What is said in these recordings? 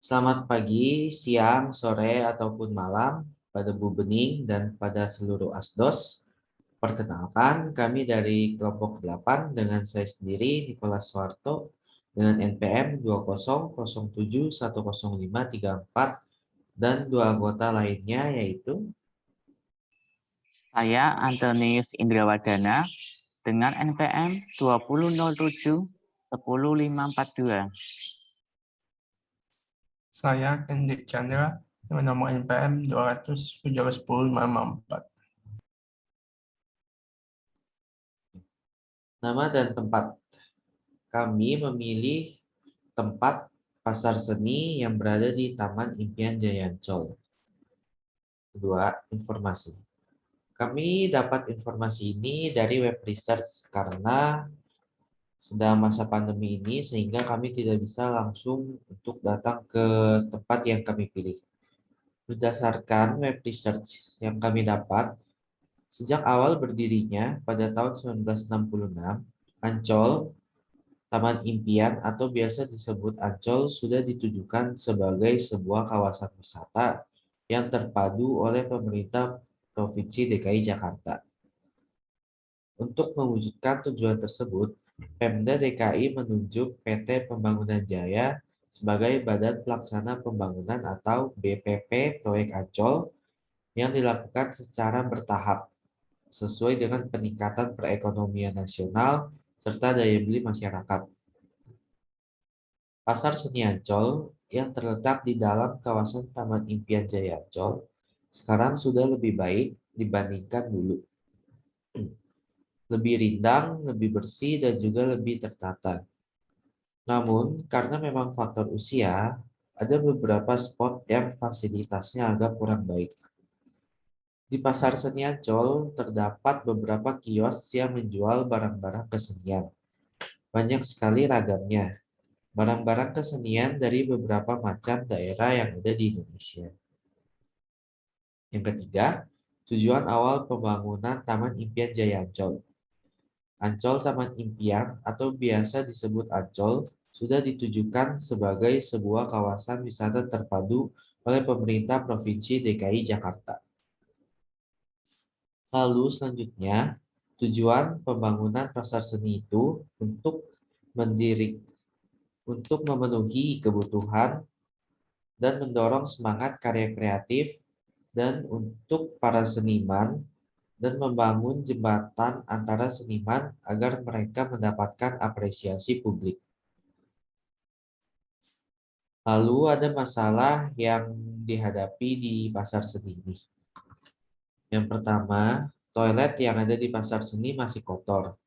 Selamat pagi, siang, sore, ataupun malam pada Bu Bening dan pada seluruh ASDOS. Perkenalkan, kami dari kelompok 8 dengan saya sendiri, Nicholas Suwarto, dengan NPM 200710534 dan dua anggota lainnya yaitu Saya Antonius Indrawardana dengan NPM 200710542. Saya Kendik Chandra dengan nomor NPM 200170554. nama dan tempat. Kami memilih tempat pasar seni yang berada di Taman Impian Jaya Ancol. Kedua, informasi. Kami dapat informasi ini dari web research karena sedang masa pandemi ini sehingga kami tidak bisa langsung untuk datang ke tempat yang kami pilih. Berdasarkan web research yang kami dapat, sejak awal berdirinya pada tahun 1966, Ancol, Taman Impian atau biasa disebut Ancol sudah ditujukan sebagai sebuah kawasan wisata yang terpadu oleh pemerintah Provinsi DKI Jakarta. Untuk mewujudkan tujuan tersebut, Pemda DKI menunjuk PT Pembangunan Jaya sebagai Badan Pelaksana Pembangunan atau BPP Proyek Ancol yang dilakukan secara bertahap sesuai dengan peningkatan perekonomian nasional serta daya beli masyarakat. Pasar Seni Ancol yang terletak di dalam kawasan Taman Impian Jaya Ancol sekarang sudah lebih baik dibandingkan dulu. Lebih rindang, lebih bersih, dan juga lebih tertata. Namun, karena memang faktor usia, ada beberapa spot yang fasilitasnya agak kurang baik. Di Pasar Seni Ancol terdapat beberapa kios yang menjual barang-barang kesenian. Banyak sekali ragamnya. Barang-barang kesenian dari beberapa macam daerah yang ada di Indonesia. Yang ketiga, tujuan awal pembangunan Taman Impian Jaya Ancol. Ancol Taman Impian atau biasa disebut Ancol sudah ditujukan sebagai sebuah kawasan wisata terpadu oleh pemerintah Provinsi DKI Jakarta. Lalu selanjutnya, tujuan pembangunan pasar seni itu untuk memenuhi kebutuhan dan mendorong semangat karya kreatif dan untuk para seniman dan membangun jembatan antara seniman agar mereka mendapatkan apresiasi publik. Lalu ada masalah yang dihadapi di pasar seni ini. Yang pertama, toilet yang ada di pasar seni masih kotor.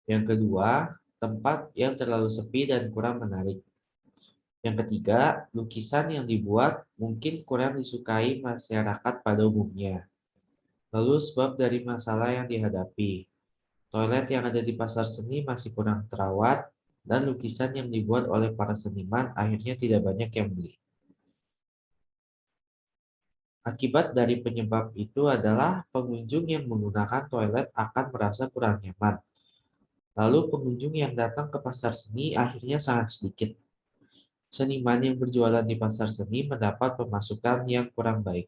Yang kedua, tempat yang terlalu sepi dan kurang menarik. Yang ketiga, lukisan yang dibuat mungkin kurang disukai masyarakat pada umumnya. Lalu sebab dari masalah yang dihadapi. Toilet yang ada di pasar seni masih kurang terawat, dan lukisan yang dibuat oleh para seniman akhirnya tidak banyak yang beli. Akibat dari penyebab itu adalah pengunjung yang menggunakan toilet akan merasa kurang nyaman. Lalu pengunjung yang datang ke pasar seni akhirnya sangat sedikit. Seniman yang berjualan di pasar seni mendapat pemasukan yang kurang baik.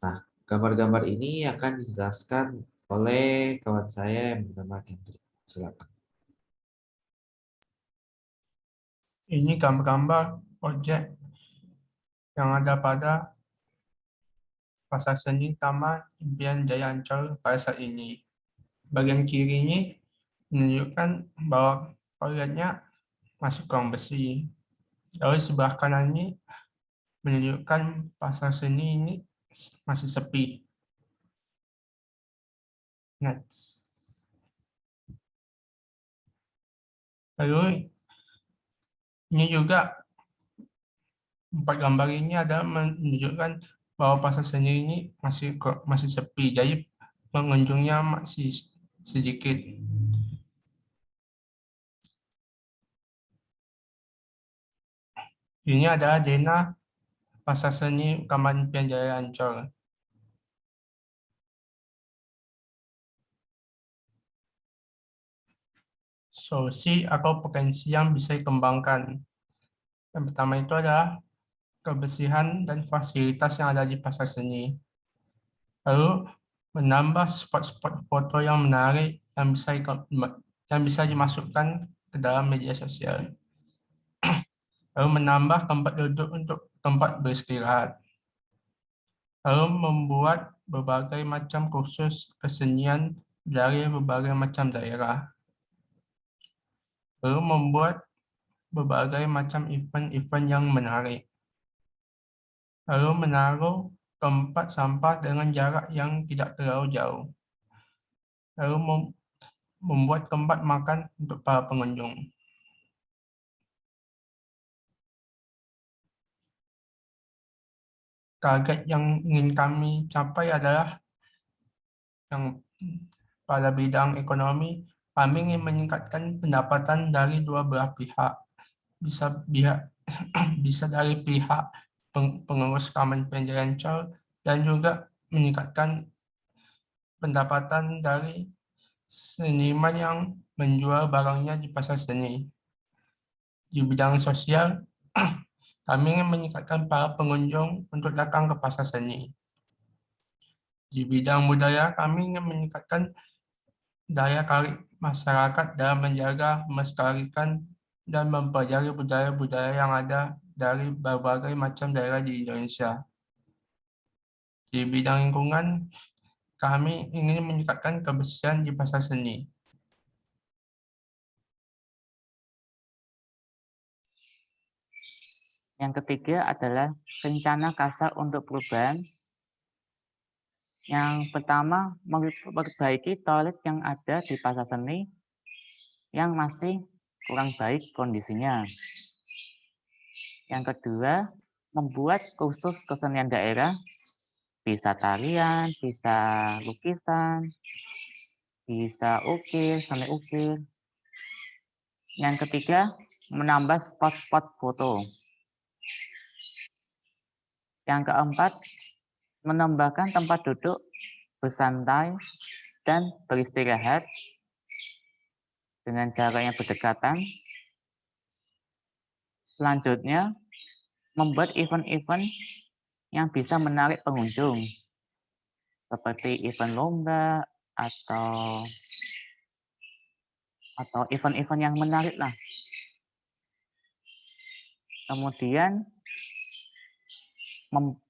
Nah, gambar-gambar ini akan dijelaskan oleh kawan saya yang bernama Kendrick. Silakan. Ini gambar-gambar objek yang ada pada Pasar Seni Taman Impian Jaya Ancol pada saat ini. Bagian kiri ini menunjukkan bahwa toiletnya masih kurang bersih. Lalu sebelah kanan ini menunjukkan pasar seni ini masih sepi. Next. Lalu ini juga empat gambar ini ada menunjukkan bahwa pasar seni ini masih sepi, jadi pengunjungnya masih sedikit. Ini adalah Dena Pasar Seni Taman Impian Jaya Ancol. solusi atau potensi yang bisa dikembangkan. Yang pertama itu adalah kebersihan dan fasilitas yang ada di pasar seni. Lalu menambah spot-spot foto yang menarik yang bisa dimasukkan ke dalam media sosial. Lalu menambah tempat duduk untuk tempat beristirahat. Lalu membuat berbagai macam kursus kesenian dari berbagai macam daerah. Lalu membuat berbagai macam event-event yang menarik. Lalu menaruh tempat sampah dengan jarak yang tidak terlalu jauh. Lalu membuat tempat makan untuk para pengunjung. Target yang ingin kami capai adalah yang pada bidang ekonomi, kami ingin meningkatkan pendapatan dari dua belah pihak. Bisa dari pihak pengurus Taman Impian Jaya Ancol dan juga meningkatkan pendapatan dari seniman yang menjual barangnya di pasar seni. Di bidang sosial, kami ingin meningkatkan para pengunjung untuk datang ke pasar seni. Di bidang budaya, kami ingin meningkatkan daya tarik masyarakat dalam menjaga, melestarikan, dan mempelajari budaya-budaya yang ada dari berbagai macam daerah di Indonesia. Di bidang lingkungan, kami ingin meningkatkan kebersihan di pasar seni. Yang ketiga adalah rencana kasar untuk perubahan. Yang pertama, memperbaiki toilet yang ada di pasar seni yang masih kurang baik kondisinya. Yang kedua, membuat kursus kesenian daerah, bisa tarian, bisa lukisan, bisa ukir, seni ukir. Yang ketiga, menambah spot-spot foto. Yang keempat, menambahkan tempat duduk, bersantai, dan beristirahat dengan jarak yang berdekatan. Selanjutnya, membuat event-event yang bisa menarik pengunjung, seperti event lomba atau event-event yang menarik lah. Kemudian,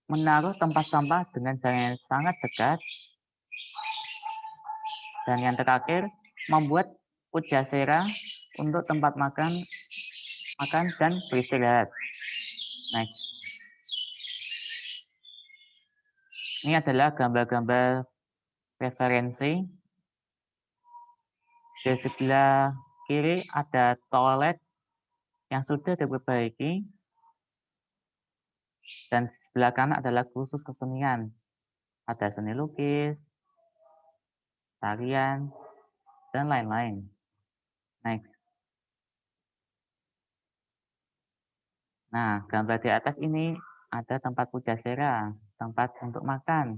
menaruh tempat sampah dengan jarak yang sangat dekat. Dan yang terakhir, membuat pujasera untuk tempat makan dan beristirahat. Next. Ini adalah gambar-gambar referensi. Di sebelah kiri ada toilet yang sudah diperbaiki. Dan di sebelah kanan adalah kursus kesenian. Ada seni lukis, tarian, dan lain-lain. Next. Nah, gambar di atas ini ada tempat pujasera, tempat untuk makan.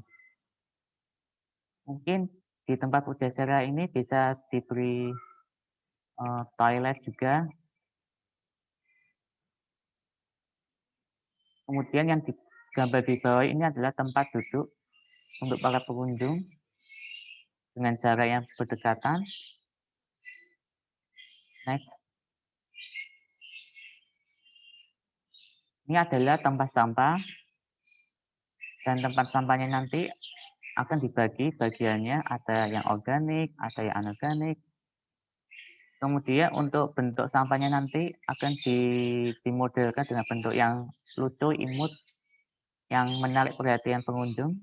Mungkin di tempat pujasera ini bisa diberi toilet juga. Kemudian yang gambar di bawah ini adalah tempat duduk untuk para pengunjung dengan jarak yang berdekatan. Next. Ini adalah tempat sampah. Dan tempat sampahnya nanti akan dibagi bagiannya, ada yang organik, ada yang anorganik. Kemudian untuk bentuk sampahnya nanti akan dimodelkan dengan bentuk yang lucu, imut, yang menarik perhatian pengunjung.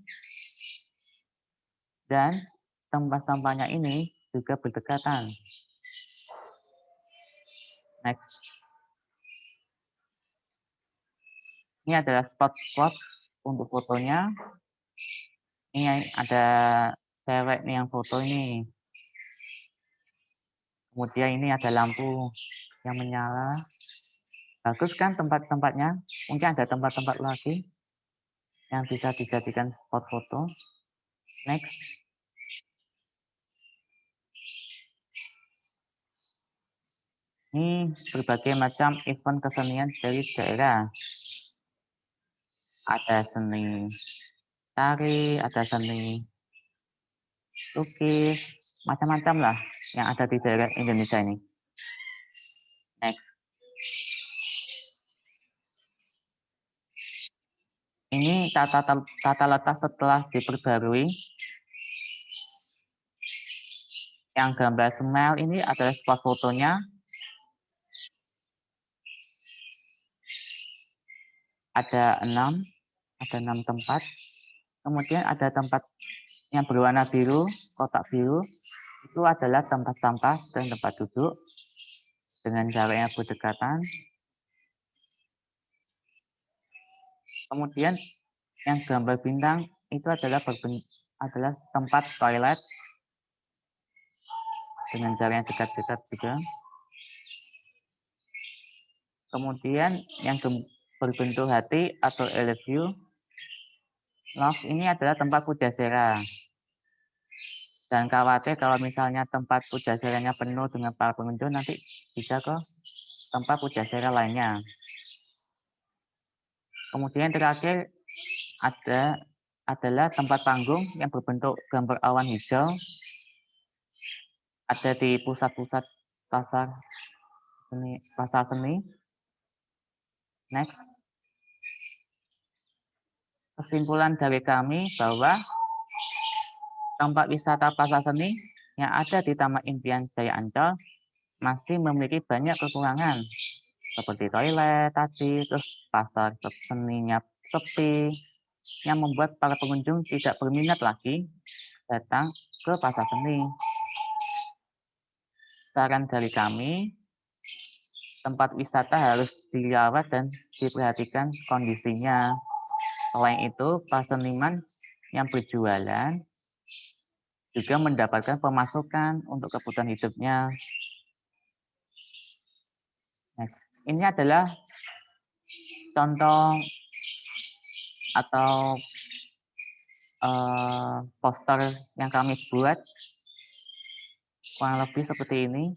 Dan tempat sampahnya ini juga berdekatan. Next. Ini adalah spot-spot untuk fotonya. Ini ada cewek nih yang foto ini. Kemudian ini ada lampu yang menyala. Bagus kan tempat-tempatnya? Mungkin ada tempat-tempat lagi yang bisa dijadikan spot foto. Next. Ini berbagai macam event kesenian dari daerah. Ada seni tari, ada seni lukis, macam-macam lah yang ada di daerah Indonesia ini. Next. Ini tata letak setelah diperbarui. Yang gambar smile ini adalah sebuah fotonya. Ada 6 tempat. Kemudian ada tempat yang berwarna biru, kotak biru. Itu adalah tempat sampah dan tempat duduk dengan jarak yang berdekatan. Kemudian yang gambar bintang itu adalah tempat toilet dengan jarak yang dekat-dekat juga. Kemudian yang berbentuk hati atau I love you. Love ini adalah tempat pujasera. Dan khawatir kalau misalnya tempat pujaseranya penuh dengan para pengunjung, nanti bisa ke tempat pujasera lainnya. Kemudian terakhir adalah tempat panggung yang berbentuk gambar awan hijau. Ada di pusat-pusat pasar seni. Next. Kesimpulan dari kami bahwa tempat wisata pasar seni yang ada di Taman Impian Jaya Ancol masih memiliki banyak kekurangan, seperti toilet tadi, terus pasar seninya sepi, yang membuat para pengunjung tidak berminat lagi datang ke pasar seni. Saran dari kami, tempat wisata harus dirawat dan diperhatikan kondisinya. Selain itu, para seniman yang berjualan juga mendapatkan pemasukan untuk kebutuhan hidupnya. Nah, ini adalah contoh atau poster yang kami buat, kurang lebih seperti ini.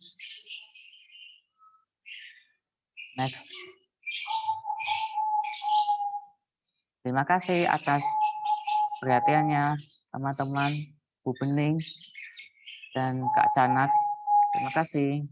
Next. Terima kasih atas perhatiannya, teman-teman, Bu Bening, dan Kak Sanat. Terima kasih.